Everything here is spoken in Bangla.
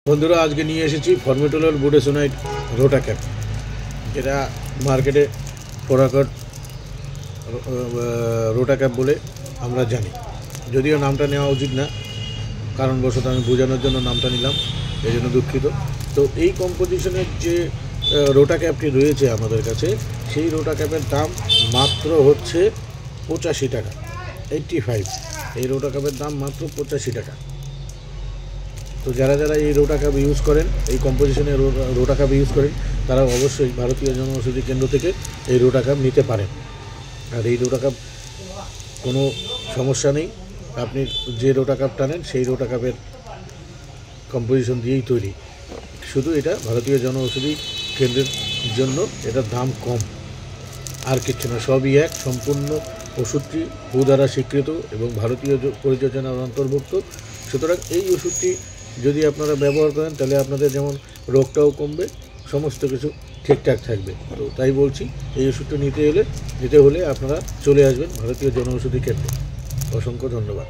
বন্ধুরা আজকে নিয়ে এসেছি ফর্মেটোলার বুডেসোনাইট রোটা ক্যাপ, যেটা মার্কেটে ফোরাকট রোটা ক্যাপ বলে আমরা জানি। যদিও নামটা নেওয়া উচিত না, কারণবশত আমি বোঝানোর জন্য নামটা নিলাম, এই জন্য দুঃখিত। তো এই কম্পোজিশনের যে রোটা ক্যাপটি রয়েছে আমাদের কাছে, সেই রোটা ক্যাপের দাম মাত্র হচ্ছে 85 টাকা, 85। এই রোটা ক্যাপের দাম মাত্র 85 টাকা। তো যারা যারা এই রোটা কাপ ইউজ করেন, এই কম্পোজিশনের রোটা কাপ ইউজ করেন, তারা অবশ্যই ভারতীয় জনঔষধি কেন্দ্র থেকে এই রোটা কাপ নিতে পারেন। আর এই রোটা কাপ কোনো সমস্যা নেই, আপনি যে রোটা কাপ টানেন সেই রোটা কাপের কম্পোজিশন দিয়েই তৈরি। শুধু এটা ভারতীয় জনঔষধি কেন্দ্রের জন্য এটার দাম কম, আর কিচ্ছু না। সবই এক, সম্পূর্ণ ওষুধটি হু দ্বারা স্বীকৃত এবং ভারতীয় পরিযোজনার অন্তর্ভুক্ত। সুতরাং এই ওষুধটি যদি আপনারা ব্যবহার করেন, তাহলে আপনাদের যেমন রোগটাও কমবে, সমস্ত কিছু ঠিকঠাক থাকবে। তো তাই বলছি, এই ওষুধটা নিতে হলে আপনারা চলে আসবেন ভারতীয় জনঔষধি কেন্দ্রে। অসংখ্য ধন্যবাদ।